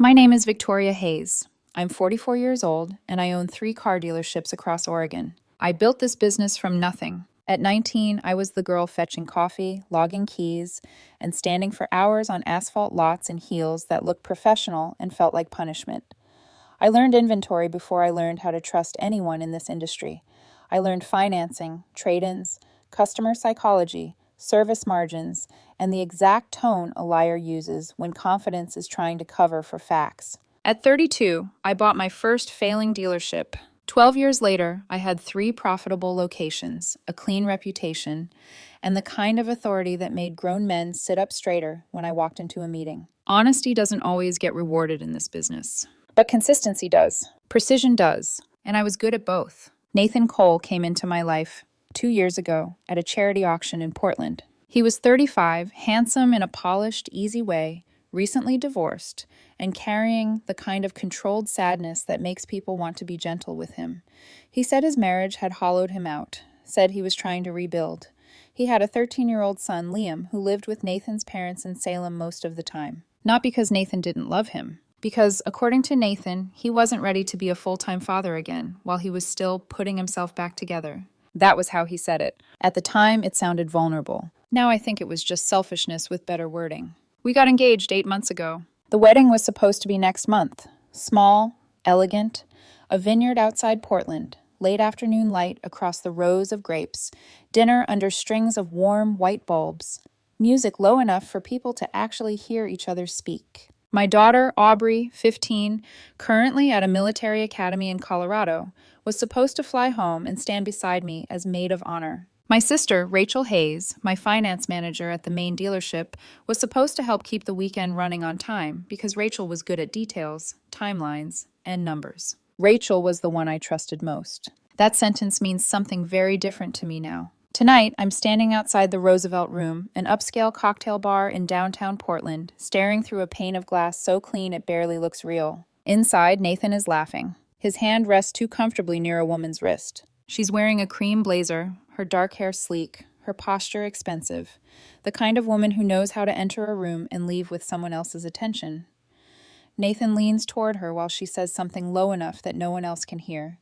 My name is Victoria Hayes. I'm 44 years old, and I own 3 car dealerships across Oregon. I built this business from nothing. At 19, I was the girl fetching coffee, logging keys, and standing for hours on asphalt lots in heels that looked professional and felt like punishment. I learned inventory before I learned how to trust anyone in this industry. I learned financing, trade-ins, customer psychology, service margins, and the exact tone a liar uses when confidence is trying to cover for facts. At 32, I bought my first failing dealership. 12 years later, I had 3 profitable locations, a clean reputation, and the kind of authority that made grown men sit up straighter when I walked into a meeting. Honesty doesn't always get rewarded in this business. But consistency does. Precision does. And I was good at both. Nathan Cole came into my life 2 years ago at a charity auction in Portland. He was 35, handsome in a polished, easy way, recently divorced, and carrying the kind of controlled sadness that makes people want to be gentle with him. He said his marriage had hollowed him out, said he was trying to rebuild. He had a 13-year-old son, Liam, who lived with Nathan's parents in Salem most of the time. Not because Nathan didn't love him, because, according to Nathan, he wasn't ready to be a full-time father again while he was still putting himself back together. That was how he said it. At the time, it sounded vulnerable. Now I think it was just selfishness with better wording. We got engaged 8 months ago. The wedding was supposed to be next month. Small, elegant, a vineyard outside Portland, late afternoon light across the rows of grapes, dinner under strings of warm white bulbs, music low enough for people to actually hear each other speak. My daughter, Aubrey, 15, currently at a military academy in Colorado, was supposed to fly home and stand beside me as maid of honor. My sister, Rachel Hayes, my finance manager at the main dealership, was supposed to help keep the weekend running on time because Rachel was good at details, timelines, and numbers. Rachel was the one I trusted most. That sentence means something very different to me now. Tonight, I'm standing outside the Roosevelt Room, an upscale cocktail bar in downtown Portland, staring through a pane of glass so clean it barely looks real. Inside, Nathan is laughing. His hand rests too comfortably near a woman's wrist. She's wearing a cream blazer, her dark hair sleek, her posture expensive, the kind of woman who knows how to enter a room and leave with someone else's attention. Nathan leans toward her while she says something low enough that no one else can hear.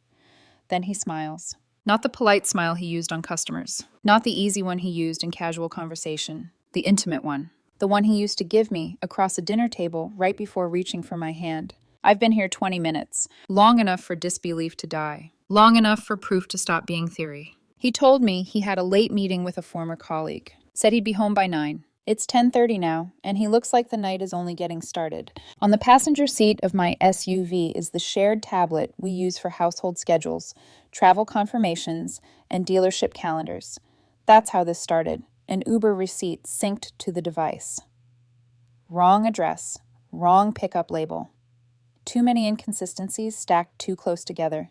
Then he smiles. Not the polite smile he used on customers. Not the easy one he used in casual conversation. The intimate one. The one he used to give me across a dinner table right before reaching for my hand. I've been here 20 minutes. Long enough for disbelief to die. Long enough for proof to stop being theory. He told me he had a late meeting with a former colleague. Said he'd be home by 9. It's 10:30 now, and he looks like the night is only getting started. On the passenger seat of my SUV is the shared tablet we use for household schedules, travel confirmations, and dealership calendars. That's how this started. An Uber receipt synced to the device. Wrong address, wrong pickup label. Too many inconsistencies stacked too close together.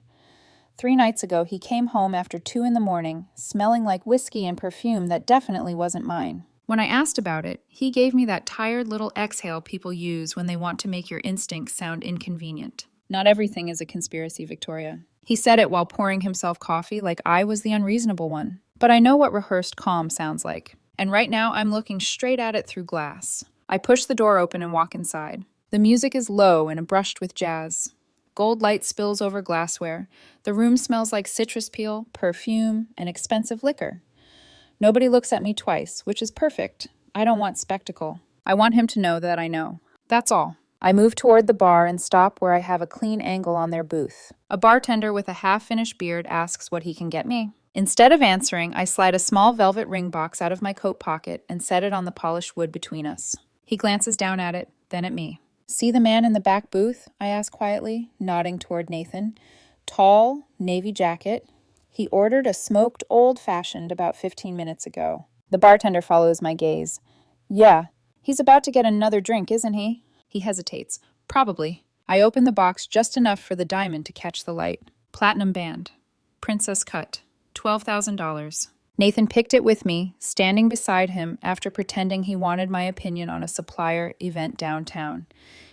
3 nights ago, he came home after 2 in the morning, smelling like whiskey and perfume that definitely wasn't mine. When I asked about it, he gave me that tired little exhale people use when they want to make your instincts sound inconvenient. Not everything is a conspiracy, Victoria. He said it while pouring himself coffee like I was the unreasonable one. But I know what rehearsed calm sounds like. And right now, I'm looking straight at it through glass. I push the door open and walk inside. The music is low and brushed with jazz. Gold light spills over glassware. The room smells like citrus peel, perfume, and expensive liquor. Nobody looks at me twice, which is perfect. I don't want spectacle. I want him to know that I know. That's all. I move toward the bar and stop where I have a clean angle on their booth. A bartender with a half-finished beard asks what he can get me. Instead of answering, I slide a small velvet ring box out of my coat pocket and set it on the polished wood between us. He glances down at it, then at me. See the man in the back booth? I ask quietly, nodding toward Nathan. Tall, navy jacket. He ordered a smoked old-fashioned about 15 minutes ago. The bartender follows my gaze. Yeah, he's about to get another drink, isn't he? He hesitates. Probably. I open the box just enough for the diamond to catch the light. Platinum band. Princess cut. $12,000. Nathan picked it with me, standing beside him after pretending he wanted my opinion on a supplier event downtown.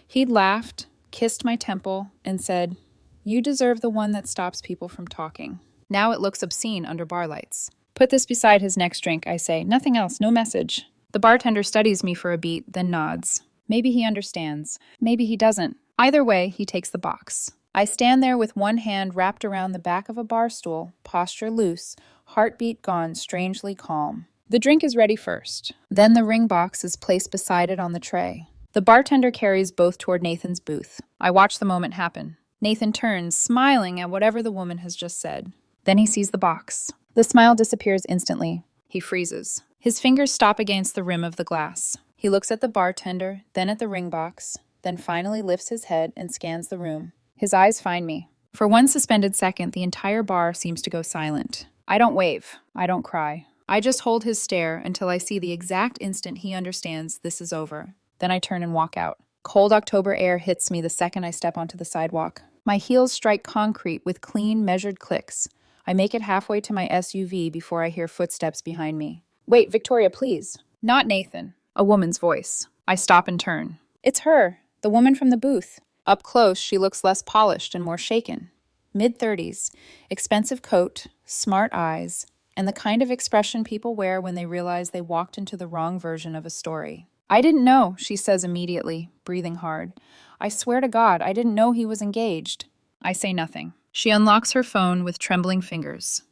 He'd laughed, kissed my temple, and said, "You deserve the one that stops people from talking." Now it looks obscene under bar lights. Put this beside his next drink, I say. Nothing else, no message. The bartender studies me for a beat, then nods. Maybe he understands. Maybe he doesn't. Either way, he takes the box. I stand there with one hand wrapped around the back of a bar stool, posture loose, heartbeat gone strangely calm. The drink is ready first. Then the ring box is placed beside it on the tray. The bartender carries both toward Nathan's booth. I watch the moment happen. Nathan turns, smiling at whatever the woman has just said. Then he sees the box. The smile disappears instantly. He freezes. His fingers stop against the rim of the glass. He looks at the bartender, then at the ring box, then finally lifts his head and scans the room. His eyes find me. For one suspended second, the entire bar seems to go silent. I don't wave. I don't cry. I just hold his stare until I see the exact instant he understands this is over. Then I turn and walk out. Cold October air hits me the second I step onto the sidewalk. My heels strike concrete with clean, measured clicks. I make it halfway to my SUV before I hear footsteps behind me. Wait, Victoria, please. Not Nathan. A woman's voice. I stop and turn. It's her, the woman from the booth. Up close, she looks less polished and more shaken. Mid-30s, expensive coat, smart eyes, and the kind of expression people wear when they realize they walked into the wrong version of a story. I didn't know, she says immediately, breathing hard. I swear to God, I didn't know he was engaged. I say nothing. She unlocks her phone with trembling fingers.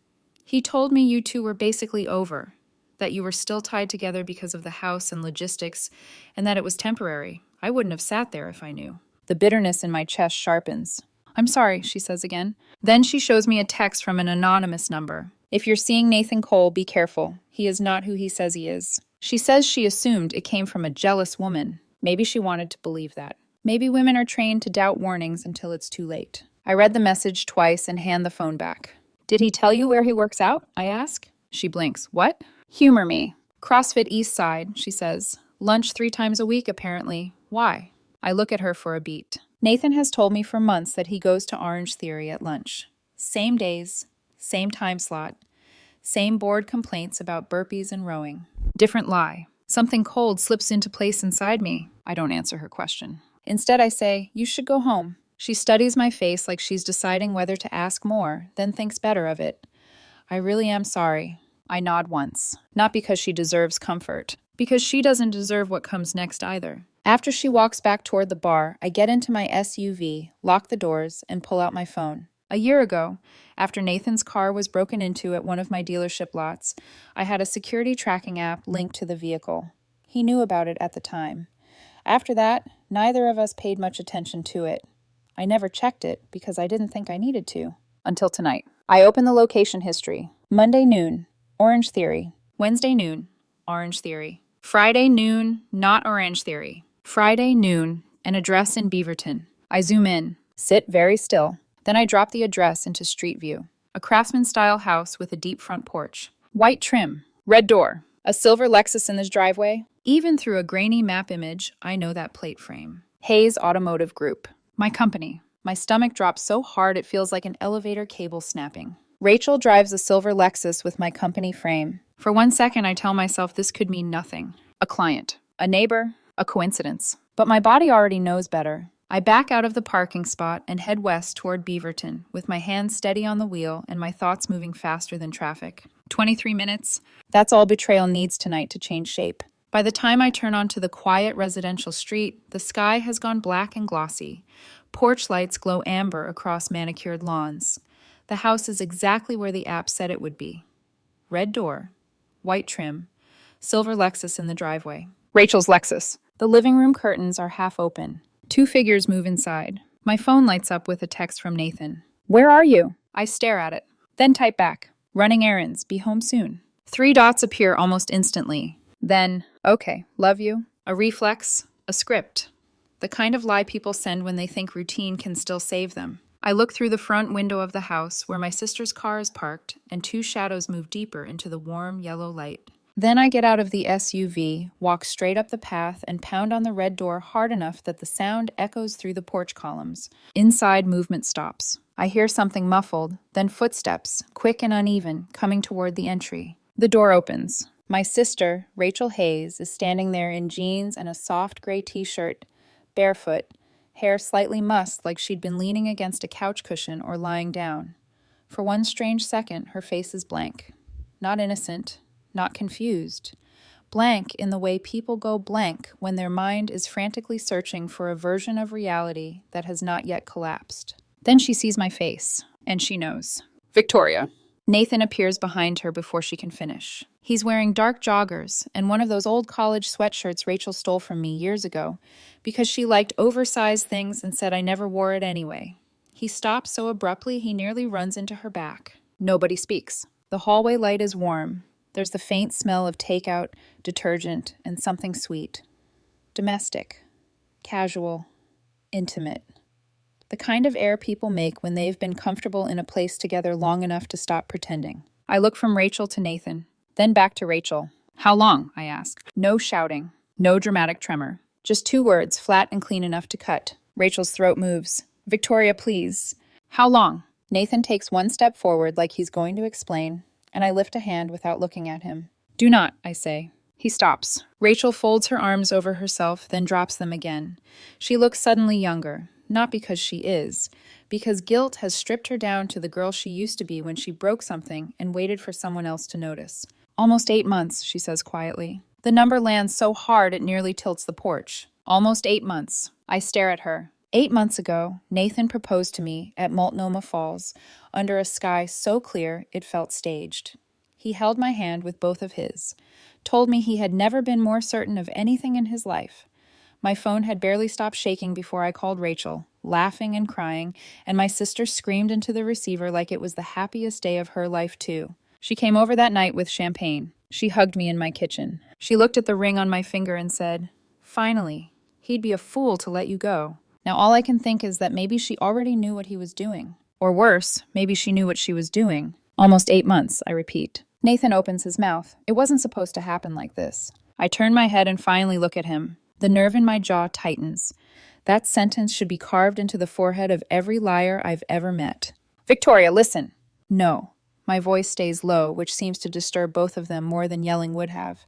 He told me you two were basically over, that you were still tied together because of the house and logistics, and that it was temporary. I wouldn't have sat there if I knew. The bitterness in my chest sharpens. I'm sorry, she says again. Then she shows me a text from an anonymous number. If you're seeing Nathan Cole, be careful. He is not who he says he is. She says she assumed it came from a jealous woman. Maybe she wanted to believe that. Maybe women are trained to doubt warnings until it's too late. I read the message twice and hand the phone back. Did he tell you where he works out? I ask. She blinks. What? Humor me. CrossFit East Side, she says. Lunch 3 times a week, apparently. Why? I look at her for a beat. Nathan has told me for months that he goes to Orange Theory at lunch. Same days, same time slot, same bored complaints about burpees and rowing. Different lie. Something cold slips into place inside me. I don't answer her question. Instead, I say, you should go home. She studies my face like she's deciding whether to ask more, then thinks better of it. I really am sorry. I nod once. Not because she deserves comfort. Because she doesn't deserve what comes next either. After she walks back toward the bar, I get into my SUV, lock the doors, and pull out my phone. A year ago, after Nathan's car was broken into at one of my dealership lots, I had a security tracking app linked to the vehicle. He knew about it at the time. After that, neither of us paid much attention to it. I never checked it because I didn't think I needed to. Until tonight. I open the location history. Monday noon, Orange Theory. Wednesday noon, Orange Theory. Friday noon, not Orange Theory. Friday noon, an address in Beaverton. I zoom in, sit very still. Then I drop the address into Street View. A craftsman-style house with a deep front porch. White trim, red door, a silver Lexus in his driveway. Even through a grainy map image, I know that plate frame. Hayes Automotive Group. My company. My stomach drops so hard it feels like an elevator cable snapping. Rachel drives a silver Lexus with my company frame. For 1 second, I tell myself this could mean nothing. A client, a neighbor, a coincidence. But my body already knows better. I back out of the parking spot and head west toward Beaverton, with my hands steady on the wheel and my thoughts moving faster than traffic. 23 minutes. That's all betrayal needs tonight to change shape. By the time I turn onto the quiet residential street, the sky has gone black and glossy. Porch lights glow amber across manicured lawns. The house is exactly where the app said it would be. Red door, white trim, silver Lexus in the driveway. Rachel's Lexus. The living room curtains are half open. 2 figures move inside. My phone lights up with a text from Nathan. Where are you? I stare at it. Then type back. Running errands. Be home soon. 3 dots appear almost instantly. Then, okay, love you. A reflex. A script. The kind of lie people send when they think routine can still save them. I look through the front window of the house where my sister's car is parked, and 2 shadows move deeper into the warm yellow light. Then I get out of the SUV, walk straight up the path, and pound on the red door hard enough that the sound echoes through the porch columns. Inside, movement stops. I hear something muffled, then footsteps, quick and uneven, coming toward the entry. The door opens. My sister, Rachel Hayes, is standing there in jeans and a soft gray t-shirt, barefoot, hair slightly mussed like she'd been leaning against a couch cushion or lying down. For 1 strange second, her face is blank. Not innocent, not confused, Blank in the way people go blank when their mind is frantically searching for a version of reality that has not yet collapsed. Then she sees my face, and she knows. Victoria. Nathan appears behind her before she can finish. He's wearing dark joggers and one of those old college sweatshirts Rachel stole from me years ago because she liked oversized things and said I never wore it anyway. He stops so abruptly he nearly runs into her back. Nobody speaks. The hallway light is warm. There's the faint smell of takeout, detergent, and something sweet. Domestic. Casual. Intimate. The kind of air people make when they've been comfortable in a place together long enough to stop pretending. I look from Rachel to Nathan, then back to Rachel. How long? I ask. No shouting. No dramatic tremor. Just 2 words, flat and clean enough to cut. Rachel's throat moves. Victoria, please. How long? Nathan takes 1 step forward like he's going to explain, and I lift a hand without looking at him. Do not, I say. He stops. Rachel folds her arms over herself, then drops them again. She looks suddenly younger. Not because she is, because guilt has stripped her down to the girl she used to be when she broke something and waited for someone else to notice. Almost 8 months, she says quietly. The number lands so hard it nearly tilts the porch. Almost 8 months. I stare at her. 8 months ago, Nathan proposed to me at Multnomah Falls, under a sky so clear it felt staged. He held my hand with both of his, told me he had never been more certain of anything in his life. My phone had barely stopped shaking before I called Rachel, laughing and crying, and my sister screamed into the receiver like it was the happiest day of her life, too. She came over that night with champagne. She hugged me in my kitchen. She looked at the ring on my finger and said, "Finally, he'd be a fool to let you go." Now all I can think is that maybe she already knew what he was doing. Or worse, maybe she knew what she was doing. Almost 8 months, I repeat. Nathan opens his mouth. It wasn't supposed to happen like this. I turn my head and finally look at him. The nerve in my jaw tightens. That sentence should be carved into the forehead of every liar I've ever met. Victoria, listen. No. My voice stays low, which seems to disturb both of them more than yelling would have.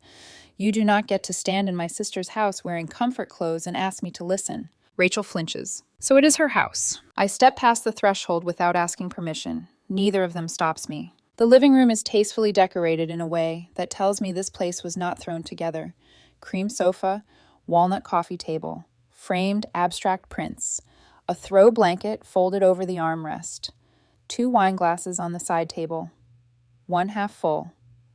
You do not get to stand in my sister's house wearing comfort clothes and ask me to listen. Rachel flinches. So it is her house. I step past the threshold without asking permission. Neither of them stops me. The living room is tastefully decorated in a way that tells me this place was not thrown together. Cream sofa, walnut coffee table, framed abstract prints, a throw blanket folded over the armrest, 2 wine glasses on the side table, 1 half full,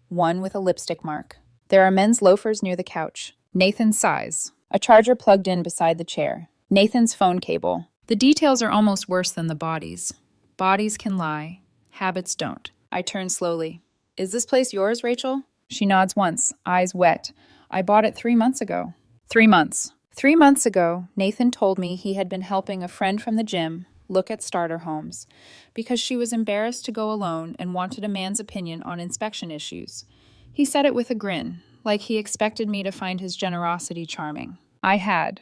1 with a lipstick mark. There are men's loafers near the couch. Nathan's size, a charger plugged in beside the chair, Nathan's phone cable. The details are almost worse than the bodies. Bodies can lie, habits don't. I turn slowly. Is this place yours, Rachel? She nods once, eyes wet. I bought it 3 months ago. 3 months. 3 months ago, Nathan told me he had been helping a friend from the gym look at starter homes because she was embarrassed to go alone and wanted a man's opinion on inspection issues. He said it with a grin, like he expected me to find his generosity charming. I had.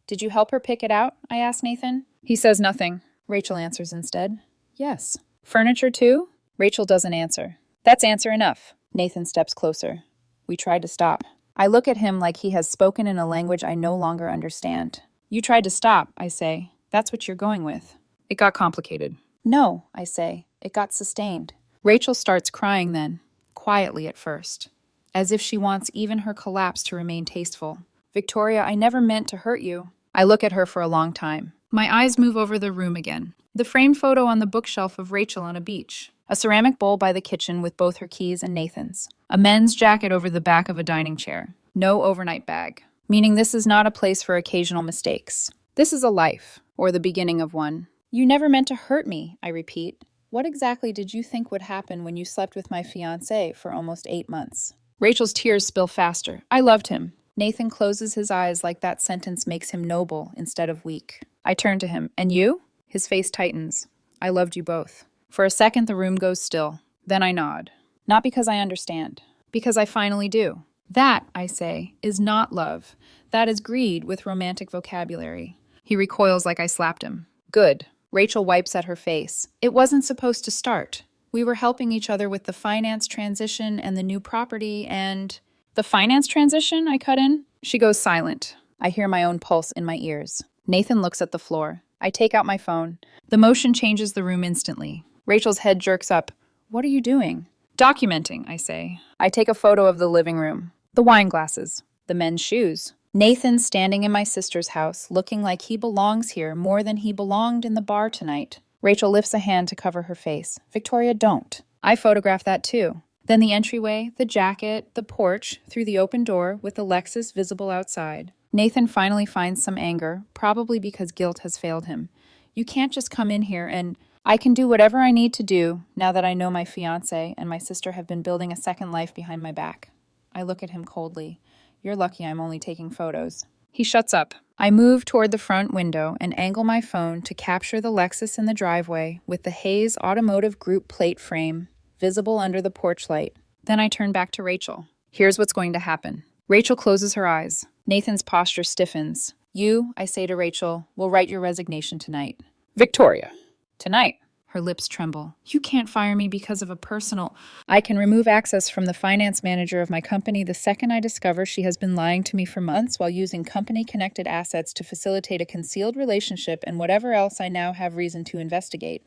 Did you help her pick it out? I asked Nathan. He says nothing. Rachel answers instead. Yes. Furniture too? Rachel doesn't answer. That's answer enough. Nathan steps closer. We tried to stop. I look at him like he has spoken in a language I no longer understand. You tried to stop, I say. That's what you're going with. It got complicated. No, I say. It got sustained. Rachel starts crying then, quietly at first, as if she wants even her collapse to remain tasteful. Victoria, I never meant to hurt you. I look at her for a long time. My eyes move over the room again. The framed photo on the bookshelf of Rachel on a beach. A ceramic bowl by the kitchen with both her keys and Nathan's. A men's jacket over the back of a dining chair. No overnight bag. Meaning this is not a place for occasional mistakes. This is a life, or the beginning of one. You never meant to hurt me, I repeat. What exactly did you think would happen when you slept with my fiancé for almost 8 months? Rachel's tears spill faster. I loved him. Nathan closes his eyes like that sentence makes him noble instead of weak. I turn to him. And you? His face tightens. I loved you both. For a second, the room goes still. Then I nod. Not because I understand. Because I finally do. That, I say, is not love. That is greed with romantic vocabulary. He recoils like I slapped him. Good. Rachel wipes at her face. It wasn't supposed to start. We were helping each other with the finance transition and the new property and... The finance transition? I cut in. She goes silent. I hear my own pulse in my ears. Nathan looks at the floor. I take out my phone. The motion changes the room instantly. Rachel's head jerks up. What are you doing? Documenting, I say. I take a photo of the living room, the wine glasses, the men's shoes. Nathan standing in my sister's house, looking like he belongs here more than he belonged in the bar tonight. Rachel lifts a hand to cover her face. Victoria, don't. I photograph that too. Then the entryway, the jacket, the porch, through the open door with the Lexus visible outside. Nathan finally finds some anger, probably because guilt has failed him. You can't just come in here and... I can do whatever I need to do now that I know my fiancé and my sister have been building a second life behind my back. I look at him coldly. You're lucky I'm only taking photos. He shuts up. I move toward the front window and angle my phone to capture the Lexus in the driveway with the Hayes Automotive Group plate frame visible under the porch light. Then I turn back to Rachel. Here's what's going to happen. Rachel closes her eyes. Nathan's posture stiffens. You, I say to Rachel, will write your resignation tonight. Victoria. Tonight. Her lips tremble. You can't fire me because of a personal... I can remove access from the finance manager of my company the second I discover she has been lying to me for months while using company-connected assets to facilitate a concealed relationship and whatever else I now have reason to investigate.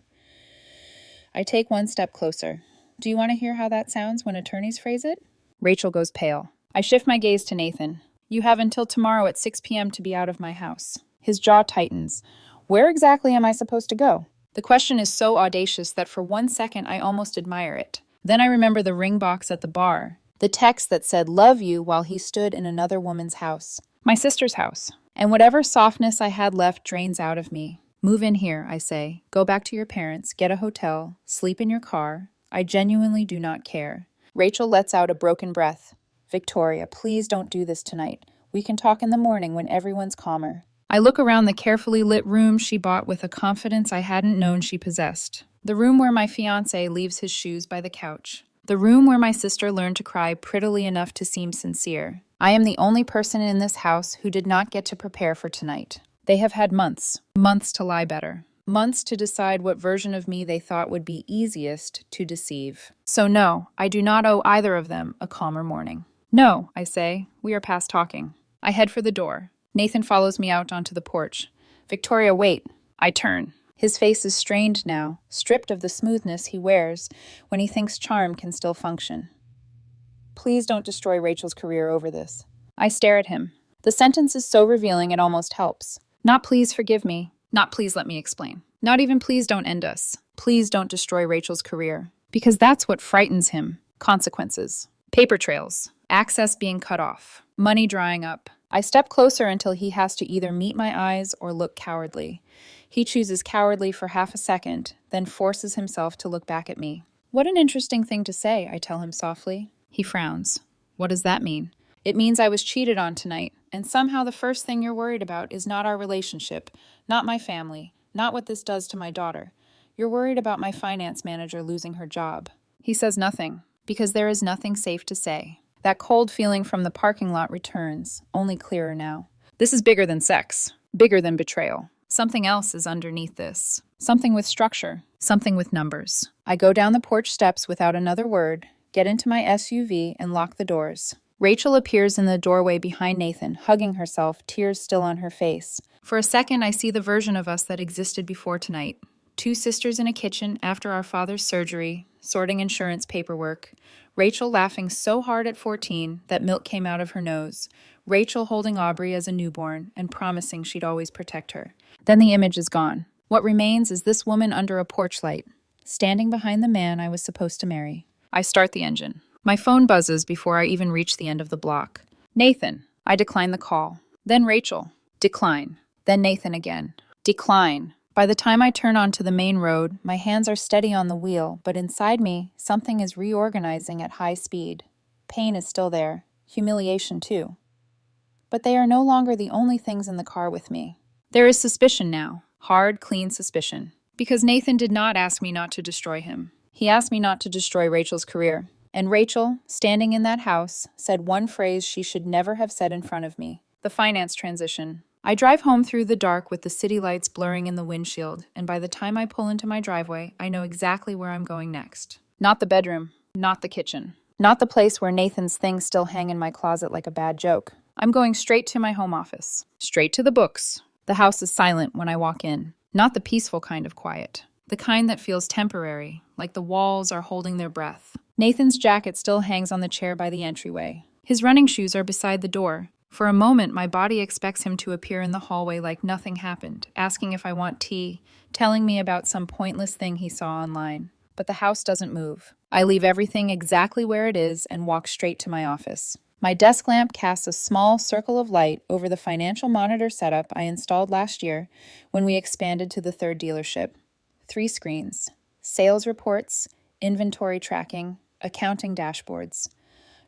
I take one step closer. Do you want to hear how that sounds when attorneys phrase it? Rachel goes pale. I shift my gaze to Nathan. You have until tomorrow at 6 p.m. to be out of my house. His jaw tightens. Where exactly am I supposed to go? The question is so audacious that for 1 second I almost admire it. Then I remember the ring box at the bar, the text that said love you while he stood in another woman's house. My sister's house. And whatever softness I had left drains out of me. Move in here, I say. Go back to your parents, get a hotel, sleep in your car. I genuinely do not care. Rachel lets out a broken breath. Victoria, please don't do this tonight. We can talk in the morning when everyone's calmer. I look around the carefully lit room she bought with a confidence I hadn't known she possessed. The room where my fiancé leaves his shoes by the couch. The room where my sister learned to cry prettily enough to seem sincere. I am the only person in this house who did not get to prepare for tonight. They have had months to lie better. Months to decide what version of me they thought would be easiest to deceive. So no, I do not owe either of them a calmer morning. No, I say, we are past talking. I head for the door. Nathan follows me out onto the porch. Victoria, wait. I turn. His face is strained now, stripped of the smoothness he wears when he thinks charm can still function. Please don't destroy Rachel's career over this. I stare at him. The sentence is so revealing it almost helps. Not please forgive me. Not please let me explain. Not even please don't end us. Please don't destroy Rachel's career. Because that's what frightens him. Consequences. Paper trails. Access being cut off. Money drying up. I step closer until he has to either meet my eyes or look cowardly. He chooses cowardly for half a second, then forces himself to look back at me. What an interesting thing to say, I tell him softly. He frowns. What does that mean? It means I was cheated on tonight, and somehow the first thing you're worried about is not our relationship, not my family, not what this does to my daughter. You're worried about my finance manager losing her job. He says nothing, because there is nothing safe to say. That cold feeling from the parking lot returns, only clearer now. This is bigger than sex, bigger than betrayal. Something else is underneath this. Something with structure, something with numbers. I go down the porch steps without another word, get into my SUV, and lock the doors. Rachel appears in the doorway behind Nathan, hugging herself, tears still on her face. For a second, I see the version of us that existed before tonight. Two sisters in a kitchen after our father's surgery, sorting insurance paperwork. Rachel laughing so hard at 14 that milk came out of her nose. Rachel holding Aubrey as a newborn and promising she'd always protect her. Then the image is gone. What remains is this woman under a porch light, standing behind the man I was supposed to marry. I start the engine. My phone buzzes before I even reach the end of the block. Nathan. I decline the call. Then Rachel. Decline. Then Nathan again. Decline. By the time I turn onto the main road, my hands are steady on the wheel, but inside me, something is reorganizing at high speed. Pain is still there. Humiliation, too. But they are no longer the only things in the car with me. There is suspicion now. Hard, clean suspicion. Because Nathan did not ask me not to destroy him. He asked me not to destroy Rachel's career. And Rachel, standing in that house, said one phrase she should never have said in front of me. The finance transition. I drive home through the dark with the city lights blurring in the windshield, and by the time I pull into my driveway, I know exactly where I'm going next. Not the bedroom, not the kitchen, not the place where Nathan's things still hang in my closet like a bad joke. I'm going straight to my home office, straight to the books. The house is silent when I walk in, not the peaceful kind of quiet. the kind that feels temporary, like the walls are holding their breath. Nathan's jacket still hangs on the chair by the entryway. His running shoes are beside the door. For a moment, my body expects him to appear in the hallway like nothing happened, asking if I want tea, telling me about some pointless thing he saw online. But the house doesn't move. I leave everything exactly where it is and walk straight to my office. My desk lamp casts a small circle of light over the financial monitor setup I installed last year when we expanded to the third dealership. 3 screens: sales reports, inventory tracking, accounting dashboards.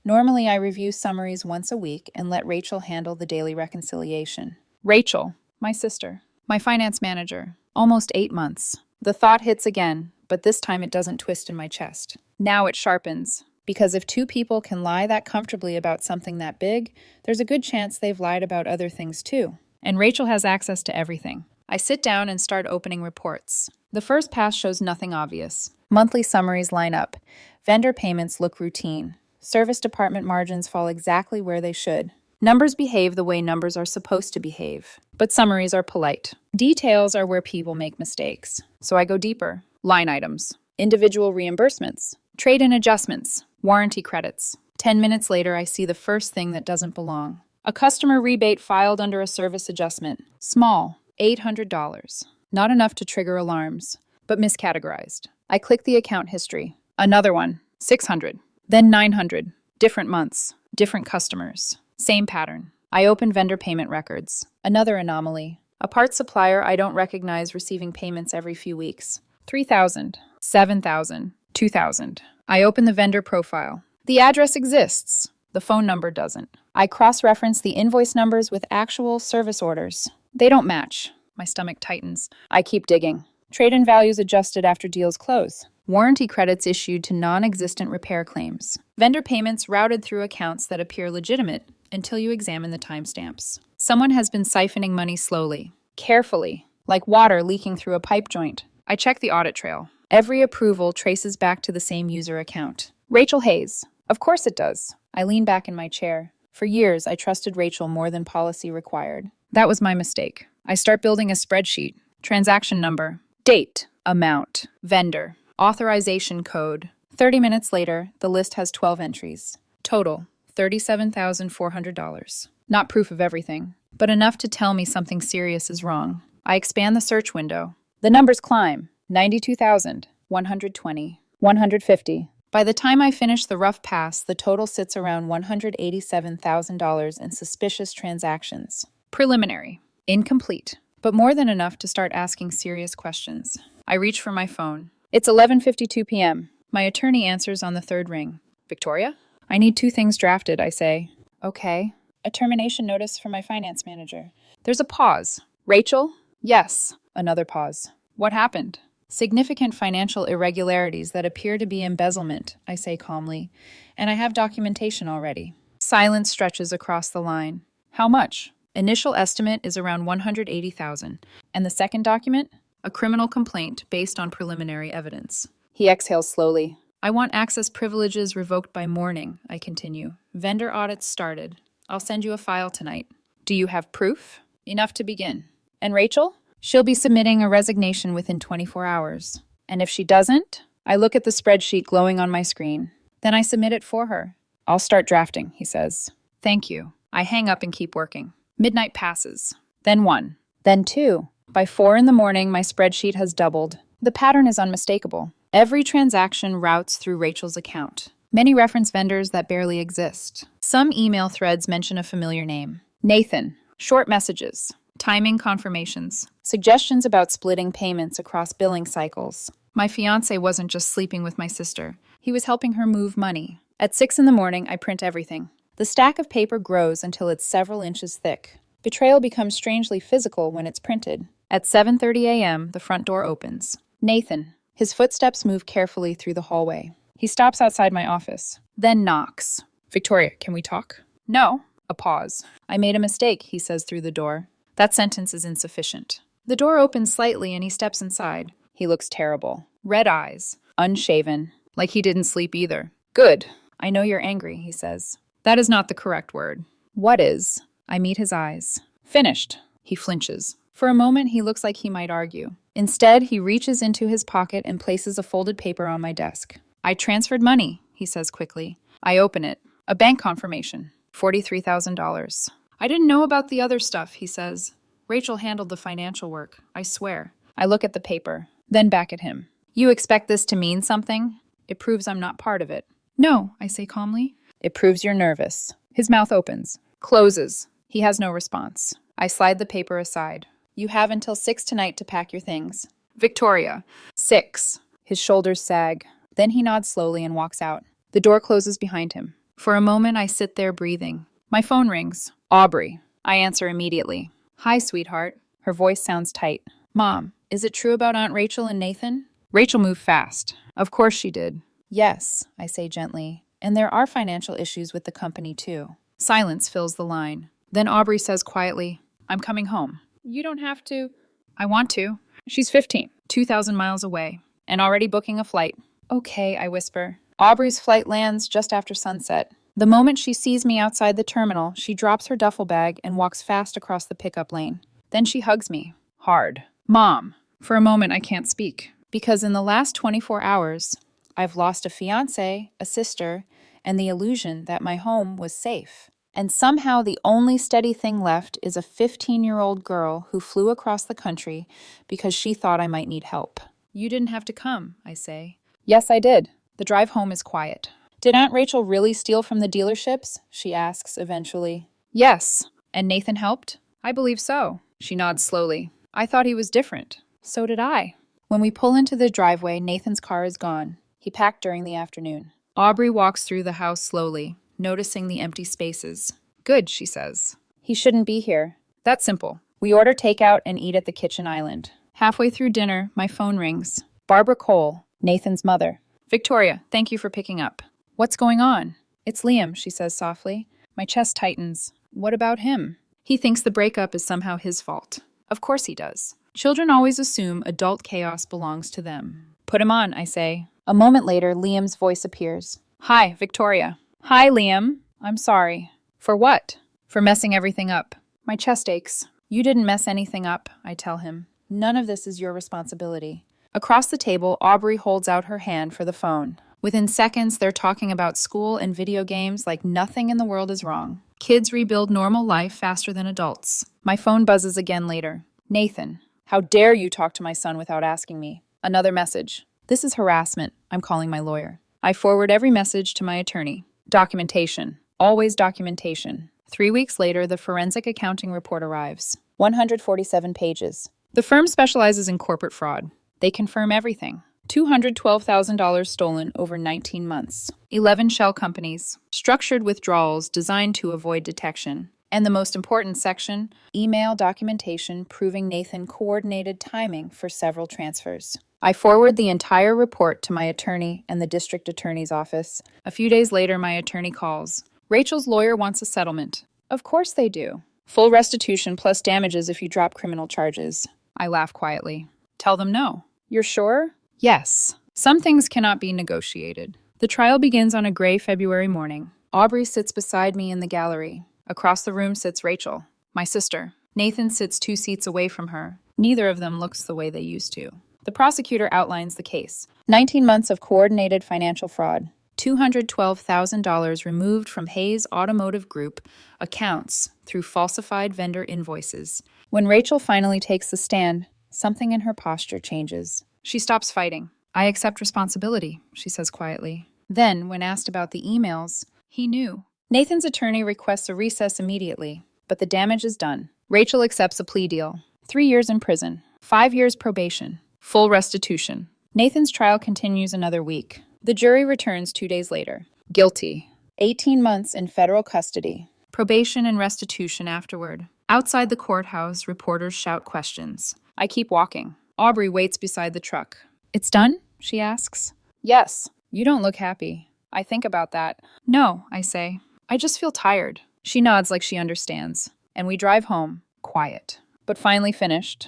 Normally, I review summaries once a week and let Rachel handle the daily reconciliation. Rachel, my sister, my finance manager, almost 8 months. The thought hits again, but this time it doesn't twist in my chest. Now it sharpens, because if 2 people can lie that comfortably about something that big, there's a good chance they've lied about other things too. And Rachel has access to everything. I sit down and start opening reports. The first pass shows nothing obvious. Monthly summaries line up. Vendor payments look routine. Service department margins fall exactly where they should. Numbers behave the way numbers are supposed to behave. But summaries are polite. Details are where people make mistakes. So I go deeper. Line items, individual reimbursements, trade-in adjustments, warranty credits. 10 minutes later, I see the first thing that doesn't belong. A customer rebate filed under a service adjustment. Small, $800. Not enough to trigger alarms, but miscategorized. I click the account history. Another one, $600. Then $900. Different months, different customers. Same pattern. I open vendor payment records. Another anomaly. A parts supplier I don't recognize receiving payments every few weeks. $3,000, $7,000, $2,000. I open the vendor profile. The address exists. The phone number doesn't. I cross-reference the invoice numbers with actual service orders. They don't match. My stomach tightens. I keep digging. Trade-in values adjusted after deals close. Warranty credits issued to non-existent repair claims. Vendor payments routed through accounts that appear legitimate until you examine the timestamps. Someone has been siphoning money slowly, carefully, like water leaking through a pipe joint. I check the audit trail. Every approval traces back to the same user account. Rachel Hayes. Of course it does. I lean back in my chair. For years, I trusted Rachel more than policy required. That was my mistake. I start building a spreadsheet. Transaction number, date, amount, vendor, authorization code. 30 minutes later, the list has 12 entries. Total, $37,400. Not proof of everything, but enough to tell me something serious is wrong. I expand the search window. The numbers climb. 92,000, 120, 150. By the time I finish the rough pass, the total sits around $187,000 in suspicious transactions. Preliminary. Incomplete. But more than enough to start asking serious questions. I reach for my phone. It's 11:52 p.m. My attorney answers on the third ring. Victoria? I need 2 things drafted, I say. Okay. A termination notice for my finance manager. There's a pause. Rachel? Yes. Another pause. What happened? Significant financial irregularities that appear to be embezzlement, I say calmly, and I have documentation already. Silence stretches across the line. How much? Initial estimate is around $180,000. And the second document? A criminal complaint based on preliminary evidence. He exhales slowly. I want access privileges revoked by morning, I continue. Vendor audits started. I'll send you a file tonight. Do you have proof? Enough to begin. And Rachel? She'll be submitting a resignation within 24 hours. And if she doesn't, I look at the spreadsheet glowing on my screen. Then I submit it for her. I'll start drafting, he says. Thank you. I hang up and keep working. Midnight passes. Then 1. Then 2. By 4 in the morning, my spreadsheet has doubled. The pattern is unmistakable. Every transaction routes through Rachel's account. Many reference vendors that barely exist. Some email threads mention a familiar name. Nathan. Short messages. Timing confirmations. Suggestions about splitting payments across billing cycles. My fiancé wasn't just sleeping with my sister. He was helping her move money. At 6 in the morning, I print everything. The stack of paper grows until it's several inches thick. Betrayal becomes strangely physical when it's printed. At 7:30 a.m., the front door opens. Nathan. His footsteps move carefully through the hallway. He stops outside my office, then knocks. Victoria, can we talk? No. A pause. I made a mistake, he says through the door. That sentence is insufficient. The door opens slightly and he steps inside. He looks terrible. Red eyes. Unshaven. Like he didn't sleep either. Good. I know you're angry, he says. That is not the correct word. What is? I meet his eyes. Finished. He flinches. For a moment, he looks like he might argue. Instead, he reaches into his pocket and places a folded paper on my desk. I transferred money, he says quickly. I open it. A bank confirmation. $43,000. I didn't know about the other stuff, he says. Rachel handled the financial work, I swear. I look at the paper, then back at him. You expect this to mean something? It proves I'm not part of it. No, I say calmly. It proves you're nervous. His mouth opens, closes. He has no response. I slide the paper aside. You have until 6 tonight to pack your things. Victoria. 6. His shoulders sag. Then he nods slowly and walks out. The door closes behind him. For a moment, I sit there breathing. My phone rings. Aubrey. I answer immediately. Hi, sweetheart. Her voice sounds tight. Mom, is it true about Aunt Rachel and Nathan? Rachel moved fast. Of course she did. Yes, I say gently. And there are financial issues with the company, too. Silence fills the line. Then Aubrey says quietly, I'm coming home. You don't have to. I want to. She's 15, 2,000 miles away, and already booking a flight. Okay, I whisper. Aubrey's flight lands just after sunset. The moment she sees me outside the terminal, she drops her duffel bag and walks fast across the pickup lane. Then she hugs me. Hard. Mom. For a moment, I can't speak. Because in the last 24 hours, I've lost a fiancé, a sister, and the illusion that my home was safe. And somehow the only steady thing left is a 15-year-old girl who flew across the country because she thought I might need help. You didn't have to come, I say. Yes, I did. The drive home is quiet. Did Aunt Rachel really steal from the dealerships? She asks eventually. Yes. And Nathan helped? I believe so. She nods slowly. I thought he was different. So did I. When we pull into the driveway, Nathan's car is gone. He packed during the afternoon. Aubrey walks through the house slowly, noticing the empty spaces. Good, she says. He shouldn't be here. That's simple. We order takeout and eat at the kitchen island. Halfway through dinner, my phone rings. Barbara Cole, Nathan's mother. Victoria, thank you for picking up. What's going on? It's Liam, she says softly. My chest tightens. What about him? He thinks the breakup is somehow his fault. Of course he does. Children always assume adult chaos belongs to them. Put him on, I say. A moment later, Liam's voice appears. Hi, Victoria. Hi, Liam. I'm sorry. For what? For messing everything up. My chest aches. You didn't mess anything up, I tell him. None of this is your responsibility. Across the table, Aubrey holds out her hand for the phone. Within seconds, they're talking about school and video games like nothing in the world is wrong. Kids rebuild normal life faster than adults. My phone buzzes again later. Nathan, how dare you talk to my son without asking me? Another message. This is harassment. I'm calling my lawyer. I forward every message to my attorney. Documentation. Always documentation. 3 weeks later, the forensic accounting report arrives. 147 pages. The firm specializes in corporate fraud. They confirm everything. $212,000 stolen over 19 months. 11 shell companies. Structured withdrawals designed to avoid detection. And the most important section, email documentation proving Nathan coordinated timing for several transfers. I forward the entire report to my attorney and the district attorney's office. A few days later, my attorney calls. Rachel's lawyer wants a settlement. Of course they do. Full restitution plus damages if you drop criminal charges. I laugh quietly. Tell them no. You're sure? Yes. Some things cannot be negotiated. The trial begins on a gray February morning. Aubrey sits beside me in the gallery. Across the room sits Rachel, my sister. Nathan sits 2 seats away from her. Neither of them looks the way they used to. The prosecutor outlines the case. 19 months of coordinated financial fraud. $212,000 removed from Hayes Automotive Group accounts through falsified vendor invoices. When Rachel finally takes the stand, something in her posture changes. She stops fighting. I accept responsibility, she says quietly. Then, when asked about the emails, he knew. Nathan's attorney requests a recess immediately, but the damage is done. Rachel accepts a plea deal. 3 years in prison. 5 years probation. Full restitution. Nathan's trial continues another week. The jury returns 2 days later. Guilty. 18 months in federal custody. Probation and restitution afterward. Outside the courthouse, reporters shout questions. I keep walking. Aubrey waits beside the truck. It's done? She asks. Yes. You don't look happy. I think about that. No, I say. I just feel tired. She nods like she understands. And we drive home, quiet. But finally finished.